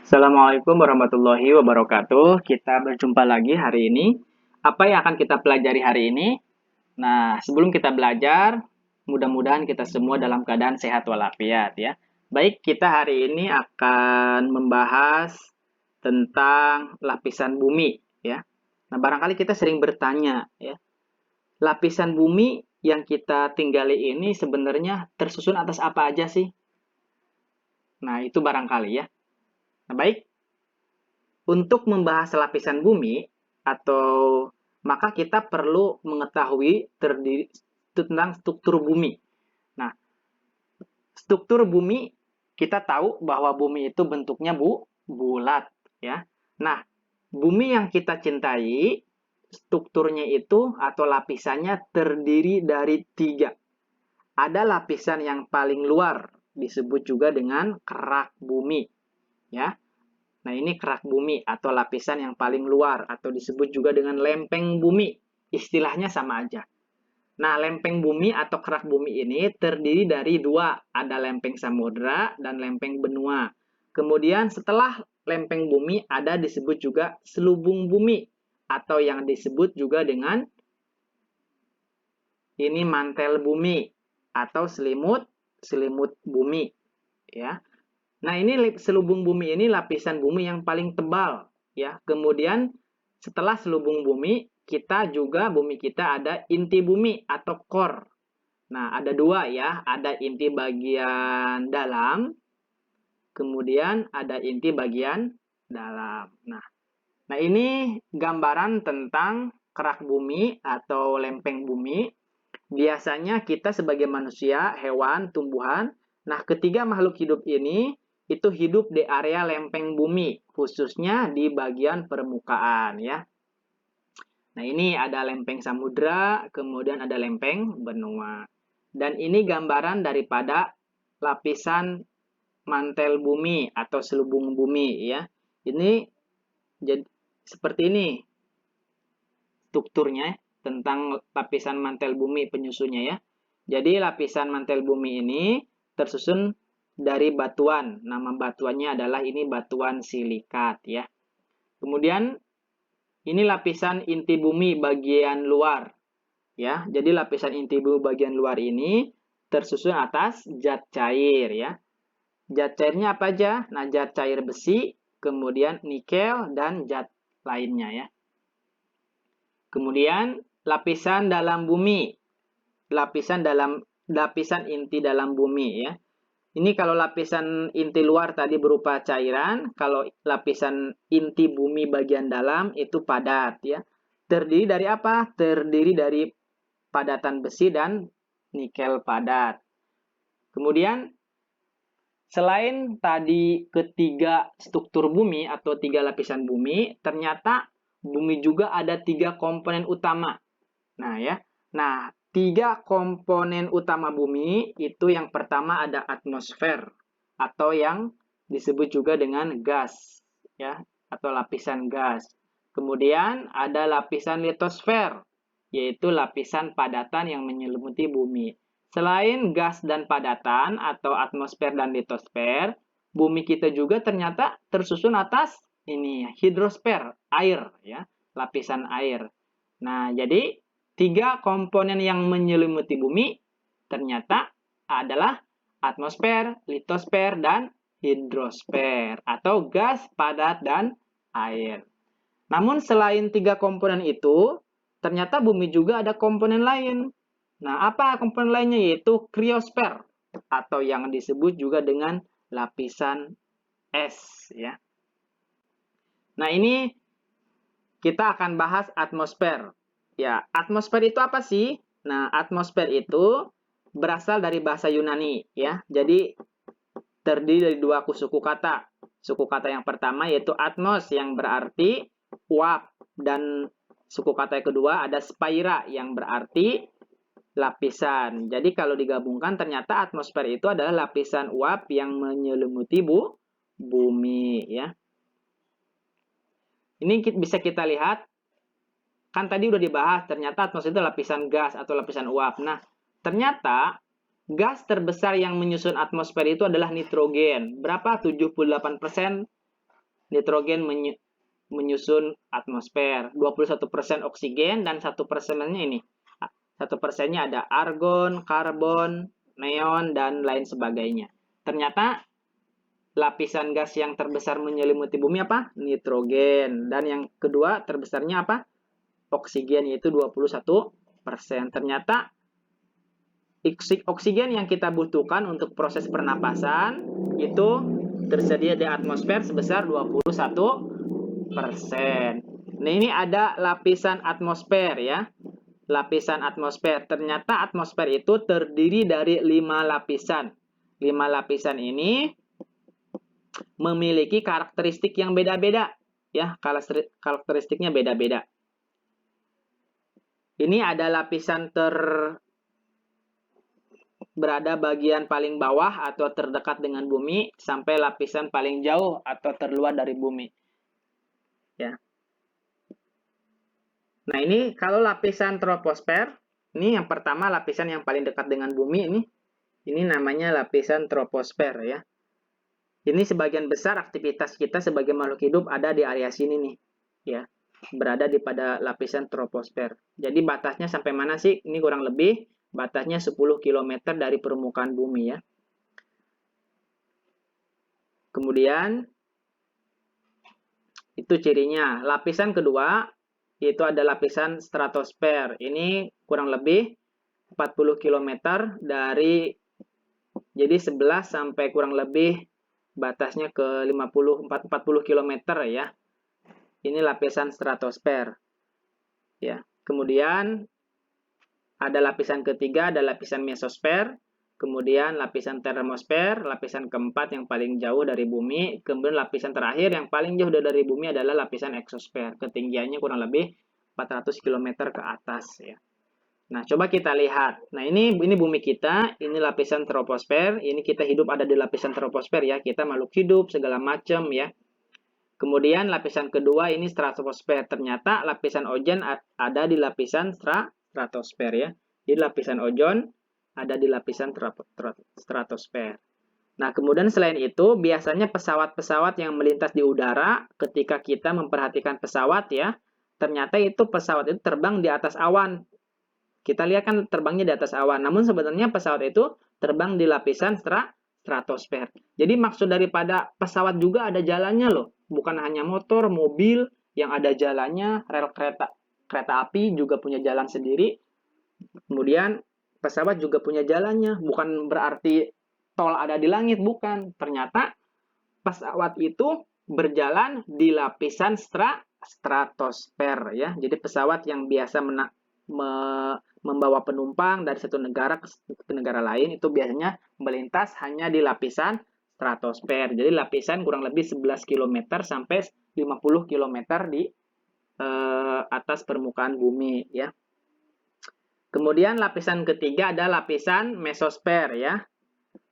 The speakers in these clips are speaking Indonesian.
Assalamualaikum warahmatullahi wabarakatuh. Kita berjumpa lagi hari ini. Apa yang akan kita pelajari hari ini? Nah, sebelum kita belajar, mudah-mudahan kita semua dalam keadaan sehat walafiat ya. Baik, kita hari ini akan membahas tentang lapisan bumi ya. Nah, barangkali kita sering bertanya ya, lapisan bumi yang kita tinggali ini sebenarnya tersusun atas apa aja sih? Nah, itu barangkali ya. Nah, baik, untuk membahas lapisan bumi atau maka kita perlu mengetahui tentang struktur bumi. Nah, struktur bumi kita tahu bahwa bumi itu bentuknya bulat ya. Nah, bumi yang kita cintai strukturnya itu atau lapisannya terdiri dari 3. Ada lapisan yang paling luar disebut juga dengan kerak bumi ya. Nah, ini kerak bumi atau lapisan yang paling luar atau disebut juga dengan lempeng bumi. Istilahnya sama aja. Nah, lempeng bumi atau kerak bumi ini terdiri dari 2. Ada lempeng samudra dan lempeng benua. Kemudian setelah lempeng bumi ada disebut juga selubung bumi atau yang disebut juga dengan ini mantel bumi atau selimut bumi ya. Nah, ini selubung bumi ini lapisan bumi yang paling tebal ya. Kemudian setelah selubung bumi, bumi kita ada inti bumi atau core. Nah, ada 2 ya, ada inti bagian dalam, kemudian ada inti bagian dalam. Nah, ini gambaran tentang kerak bumi atau lempeng bumi. Biasanya kita sebagai manusia, hewan, tumbuhan, nah ketiga makhluk hidup ini itu hidup di area lempeng bumi, khususnya di bagian permukaan ya. Nah, ini ada lempeng samudra, kemudian ada lempeng benua. Dan ini gambaran daripada lapisan mantel bumi atau selubung bumi ya. Ini jadi seperti ini strukturnya tentang lapisan mantel bumi penyusunnya ya. Jadi lapisan mantel bumi ini tersusun dari batuan. Nama batuannya adalah ini batuan silikat ya. Kemudian ini lapisan inti bumi bagian luar ya. Jadi lapisan inti bumi bagian luar ini tersusun atas zat cair ya. Zat cairnya apa aja? Nah, zat cair besi, kemudian nikel dan zat lainnya ya. Kemudian lapisan dalam bumi. Lapisan inti dalam bumi ya. Ini kalau lapisan inti luar tadi berupa cairan, kalau lapisan inti bumi bagian dalam itu padat ya. Terdiri dari apa? Terdiri dari padatan besi dan nikel padat. Kemudian selain tadi ketiga struktur bumi atau 3 lapisan bumi, ternyata bumi juga ada 3 komponen utama. Nah ya. Nah, 3 komponen utama bumi itu yang pertama ada atmosfer atau yang disebut juga dengan gas ya atau lapisan gas. Kemudian ada lapisan litosfer yaitu lapisan padatan yang menyelimuti bumi. Selain gas dan padatan atau atmosfer dan litosfer, bumi kita juga ternyata tersusun atas ini hidrosfer, air ya, lapisan air. Nah, jadi 3 komponen yang menyelimuti bumi ternyata adalah atmosfer, litosfer, dan hidrosfer atau gas, padat, dan air. Namun selain 3 komponen itu, ternyata bumi juga ada komponen lain. Nah, apa komponen lainnya? Yaitu kriosfer atau yang disebut juga dengan lapisan es ya. Nah, ini kita akan bahas atmosfer. Ya, atmosfer itu apa sih? Nah, atmosfer itu berasal dari bahasa Yunani ya. Jadi terdiri dari 2 suku kata. Suku kata yang pertama yaitu atmos yang berarti uap dan suku kata yang kedua ada spaira yang berarti lapisan. Jadi kalau digabungkan ternyata atmosfer itu adalah lapisan uap yang menyelimuti bumi ya. Ini bisa kita lihat. Kan tadi udah dibahas, ternyata atmosfer itu lapisan gas atau lapisan uap. Nah, ternyata gas terbesar yang menyusun atmosfer itu adalah nitrogen. Berapa? 78% nitrogen menyusun atmosfer, 21% oksigen, dan 1%-nya ini. 1%-nya ada argon, karbon, neon, dan lain sebagainya. Ternyata lapisan gas yang terbesar menyelimuti bumi apa? Nitrogen. Dan yang kedua terbesarnya apa? Oksigen, yaitu 21%. Ternyata oksigen yang kita butuhkan untuk proses pernapasan itu tersedia di atmosfer sebesar 21%. Nah, ini ada lapisan atmosfer ya. Lapisan atmosfer. Ternyata atmosfer itu terdiri dari 5 lapisan. 5 lapisan ini memiliki karakteristik yang beda-beda ya, karakteristiknya beda-beda. Ini ada lapisan berada bagian paling bawah atau terdekat dengan bumi sampai lapisan paling jauh atau terluar dari bumi. Ya. Nah, ini kalau lapisan troposfer, ini yang pertama lapisan yang paling dekat dengan bumi ini namanya lapisan troposfer ya. Ini sebagian besar aktivitas kita sebagai makhluk hidup ada di area sini nih, ya, berada di pada lapisan troposfer. Jadi batasnya sampai mana sih? Ini kurang lebih batasnya 10 km dari permukaan bumi ya. Kemudian itu cirinya. Lapisan kedua itu ada lapisan stratosfer. Ini kurang lebih 40 km dari, jadi 11 sampai kurang lebih batasnya ke 40 km ya. Ini lapisan stratosfer. Ya. Kemudian ada lapisan ketiga, ada lapisan mesosfer, kemudian lapisan termosfer, lapisan keempat yang paling jauh dari bumi, kemudian lapisan terakhir yang paling jauh dari bumi adalah lapisan eksosfer. Ketinggiannya kurang lebih 400 km ke atas ya. Nah, coba kita lihat. Nah, ini bumi kita, ini lapisan troposfer, ini kita hidup ada di lapisan troposfer ya. Kita makhluk hidup segala macam ya. Kemudian lapisan kedua ini stratosfer. Ternyata lapisan ozon ada di lapisan stratosfer ya. Jadi lapisan ozon ada di lapisan stratosfer. Nah, kemudian selain itu biasanya pesawat-pesawat yang melintas di udara, ketika kita memperhatikan pesawat ya, ternyata itu pesawat itu terbang di atas awan. Kita lihat kan terbangnya di atas awan. Namun sebenarnya pesawat itu terbang di lapisan stratosfer. Jadi maksud daripada pesawat juga ada jalannya loh. Bukan hanya motor, mobil yang ada jalannya, rel kereta api juga punya jalan sendiri. Kemudian pesawat juga punya jalannya. Bukan berarti tol ada di langit, bukan. Ternyata pesawat itu berjalan di lapisan stratosfer ya. Jadi pesawat yang biasa membawa penumpang dari satu negara ke negara lain itu biasanya melintas hanya di lapisan stratosfer. Jadi lapisan kurang lebih 11 km sampai 50 km di atas permukaan bumi ya. Kemudian lapisan ketiga ada lapisan mesosfer ya.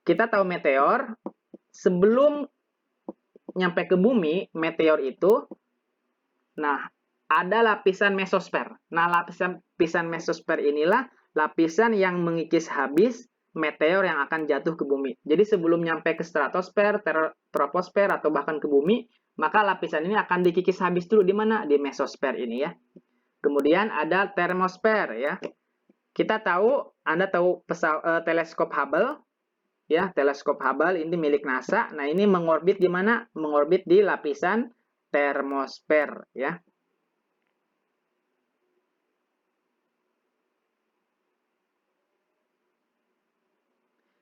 Kita tahu meteor sebelum nyampe ke bumi, meteor itu ada lapisan mesosfer. Nah, lapisan mesosfer inilah lapisan yang mengikis habis meteor yang akan jatuh ke bumi. Jadi sebelum nyampe ke stratosfer, troposfer, atau bahkan ke bumi, maka lapisan ini akan dikikis habis dulu di mana? Di mesosfer ini ya. Kemudian ada termosfer ya. Kita tahu, Anda tahu teleskop Hubble ya, teleskop Hubble ini milik NASA. Nah, ini mengorbit di mana? Mengorbit di lapisan termosfer ya.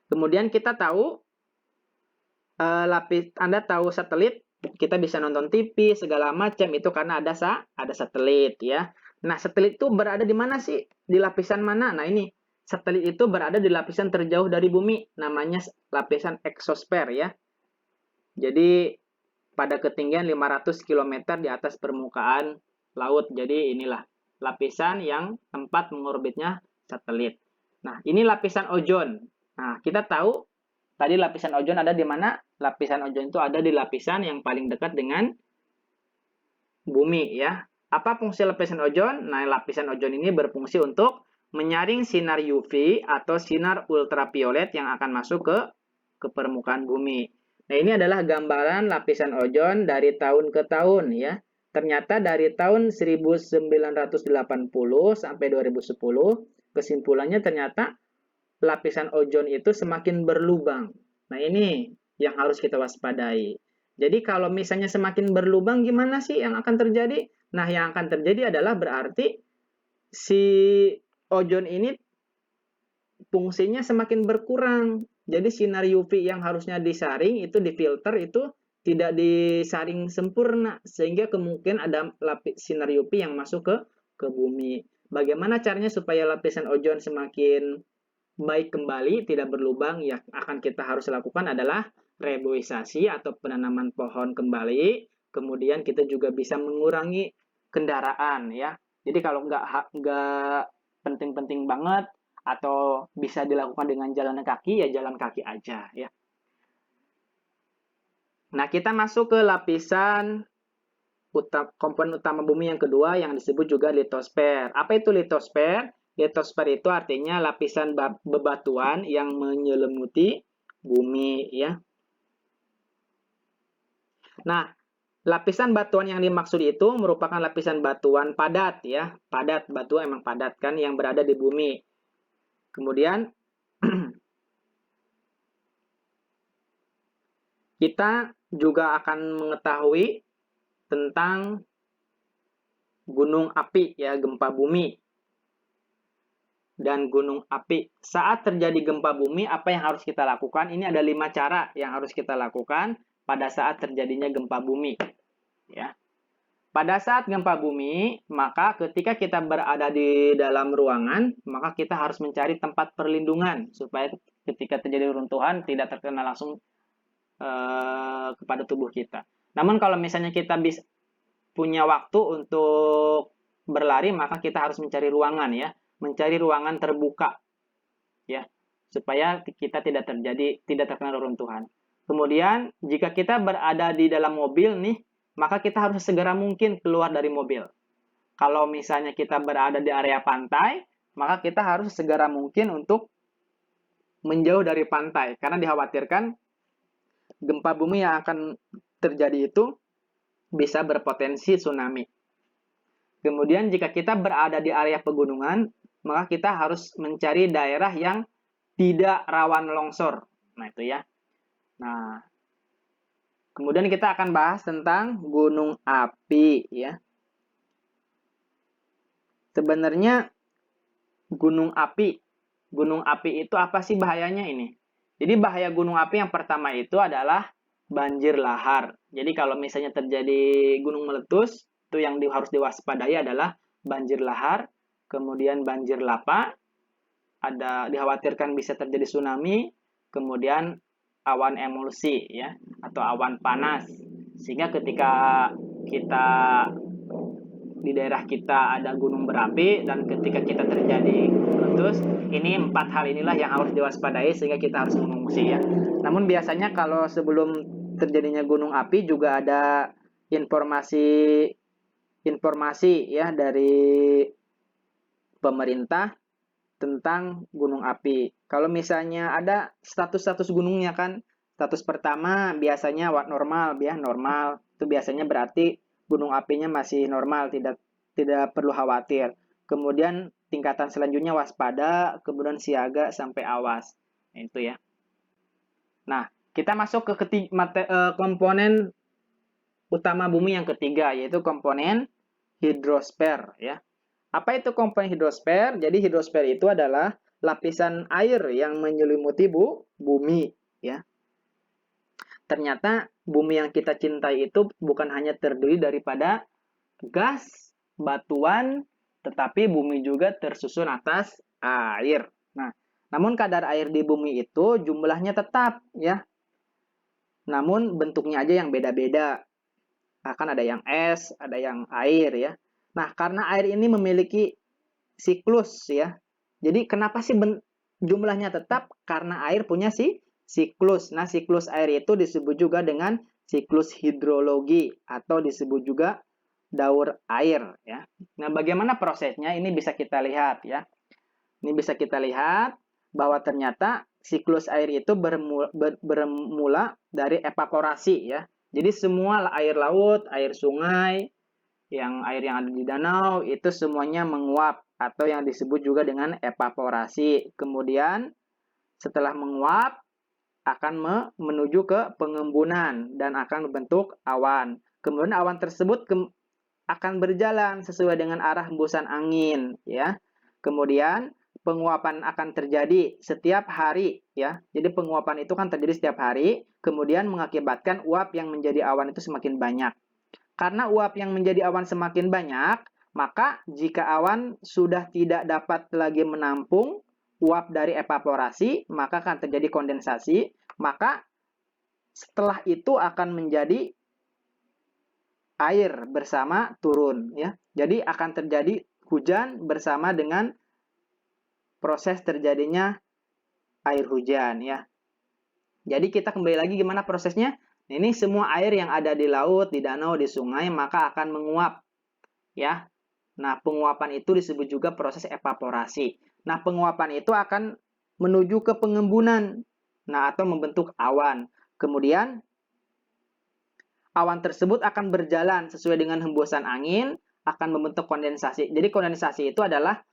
Kemudian kita tahu Anda tahu satelit, kita bisa nonton TV segala macam itu karena ada satelit ya. Nah, satelit itu berada di mana sih? Di lapisan mana? Nah, ini satelit itu berada di lapisan terjauh dari bumi, namanya lapisan eksosfer ya. Jadi pada ketinggian 500 km di atas permukaan laut. Jadi inilah lapisan yang tempat mengorbitnya satelit. Nah, ini lapisan ozon. Nah, kita tahu tadi lapisan ozon ada di mana? Lapisan ozon itu ada di lapisan yang paling dekat dengan bumi ya. Apa fungsi lapisan ozon? Nah, lapisan ozon ini berfungsi untuk menyaring sinar UV atau sinar ultraviolet yang akan masuk ke permukaan bumi. Nah, ini adalah gambaran lapisan ozon dari tahun ke tahun ya. Ternyata dari tahun 1980 sampai 2010, kesimpulannya ternyata lapisan ozon itu semakin berlubang. Nah, ini yang harus kita waspadai. Jadi kalau misalnya semakin berlubang, gimana sih yang akan terjadi? Nah, yang akan terjadi adalah berarti si ozon ini fungsinya semakin berkurang. Jadi sinar UV yang harusnya disaring itu difilter itu tidak disaring sempurna sehingga kemungkinan ada sinar UV yang masuk ke bumi. Bagaimana caranya supaya lapisan ozon semakin baik kembali, tidak berlubang? Yang akan kita harus lakukan adalah reboisasi atau penanaman pohon kembali. Kemudian kita juga bisa mengurangi kendaraan ya. Jadi kalau nggak penting-penting banget atau bisa dilakukan dengan jalan kaki, ya jalan kaki aja ya. Nah, kita masuk ke lapisan komponen utama bumi yang kedua yang disebut juga litosfer. Apa itu litosfer? Litosfer itu artinya lapisan bebatuan yang menyelimuti bumi ya. Nah, lapisan batuan yang dimaksud itu merupakan lapisan batuan padat ya. Padat, batu emang padat kan yang berada di bumi. Kemudian kita juga akan mengetahui tentang gunung api ya, gempa bumi dan gunung api. Saat terjadi gempa bumi, apa yang harus kita lakukan? Ini ada 5 cara yang harus kita lakukan pada saat terjadinya gempa bumi. Ya. Pada saat gempa bumi, maka ketika kita berada di dalam ruangan, maka kita harus mencari tempat perlindungan supaya ketika terjadi runtuhan tidak terkena langsung kepada tubuh kita. Namun kalau misalnya kita bisa punya waktu untuk berlari, maka kita harus mencari ruangan ya, mencari ruangan terbuka ya, supaya kita tidak terkena runtuhan. Kemudian jika kita berada di dalam mobil nih, maka kita harus segera mungkin keluar dari mobil. Kalau misalnya kita berada di area pantai, maka kita harus segera mungkin untuk menjauh dari pantai karena dikhawatirkan gempa bumi yang akan terjadi itu bisa berpotensi tsunami. Kemudian jika kita berada di area pegunungan, maka kita harus mencari daerah yang tidak rawan longsor. Nah, itu ya. Nah, kemudian kita akan bahas tentang gunung api ya. Sebenarnya gunung api itu apa sih bahayanya ini? Jadi bahaya gunung api yang pertama itu adalah banjir lahar. Jadi kalau misalnya terjadi gunung meletus, itu yang harus diwaspadai adalah banjir lahar, kemudian banjir lapar, ada dikhawatirkan bisa terjadi tsunami, kemudian awan emulsi ya atau awan panas. Sehingga ketika kita di daerah kita ada gunung berapi dan ketika kita terjadi meletus, ini 4 hal inilah yang harus diwaspadai sehingga kita harus mengungsi ya. Namun biasanya kalau sebelum terjadinya gunung api juga ada informasi ya dari pemerintah tentang gunung api. Kalau misalnya ada status-status gunungnya kan, status pertama biasanya normal ya, normal. Itu biasanya berarti gunung apinya masih normal, tidak perlu khawatir. Kemudian tingkatan selanjutnya waspada, kemudian siaga sampai awas. Nah, itu ya. Nah, kita masuk ke komponen utama bumi yang ketiga, yaitu komponen hidrosfer ya. Apa itu komponen hidrosfer? Jadi hidrosfer itu adalah lapisan air yang menyelimuti bumi ya. Ternyata bumi yang kita cintai itu bukan hanya terdiri daripada gas, batuan, tetapi bumi juga tersusun atas air. Nah, namun kadar air di bumi itu jumlahnya tetap ya. Namun bentuknya aja yang beda-beda. Akan ada yang es, ada yang air ya. Nah, karena air ini memiliki siklus ya. Jadi kenapa sih jumlahnya tetap? Karena air punya siklus. Nah, siklus air itu disebut juga dengan siklus hidrologi atau disebut juga daur air ya. Nah, bagaimana prosesnya? Ini bisa kita lihat ya. Ini bisa kita lihat bahwa ternyata siklus air itu bermula dari evaporasi ya. Jadi semua air laut, air sungai, air yang ada di danau itu semuanya menguap atau yang disebut juga dengan evaporasi. Kemudian setelah menguap akan menuju ke pengembunan dan akan membentuk awan. Kemudian awan tersebut akan berjalan sesuai dengan arah hembusan angin ya. Kemudian penguapan akan terjadi setiap hari ya. Jadi penguapan itu kan terjadi setiap hari, kemudian mengakibatkan uap yang menjadi awan itu semakin banyak. Karena uap yang menjadi awan semakin banyak, maka jika awan sudah tidak dapat lagi menampung uap dari evaporasi, maka akan terjadi kondensasi, maka setelah itu akan menjadi air bersama turun ya. Jadi akan terjadi hujan bersama dengan proses terjadinya air hujan ya. Jadi kita kembali lagi gimana prosesnya? Ini semua air yang ada di laut, di danau, di sungai maka akan menguap ya. Nah, penguapan itu disebut juga proses evaporasi. Nah, penguapan itu akan menuju ke pengembunan. Nah, atau membentuk awan. Kemudian awan tersebut akan berjalan sesuai dengan hembusan angin, akan membentuk kondensasi. Jadi kondensasi itu adalah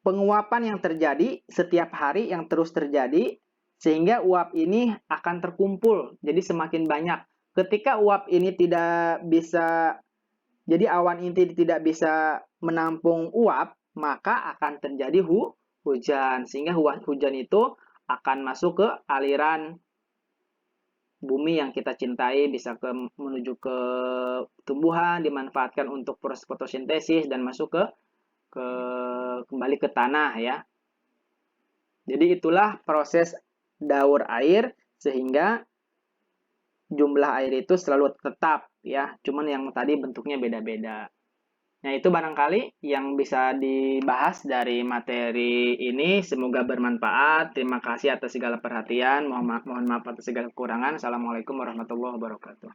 penguapan yang terjadi setiap hari yang terus terjadi sehingga uap ini akan terkumpul. Jadi semakin banyak. Ketika uap ini tidak bisa, jadi awan ini tidak bisa menampung uap, maka akan terjadi hujan. Sehingga hujan itu akan masuk ke aliran bumi yang kita cintai, bisa menuju ke tumbuhan, dimanfaatkan untuk proses fotosintesis dan masuk kembali ke tanah ya. Jadi itulah proses daur air sehingga jumlah air itu selalu tetap ya. Cuman yang tadi bentuknya beda-beda. Nah, itu barangkali yang bisa dibahas dari materi ini. Semoga bermanfaat. Terima kasih atas segala perhatian. Mohon maaf atas segala kekurangan. Assalamualaikum warahmatullahi wabarakatuh.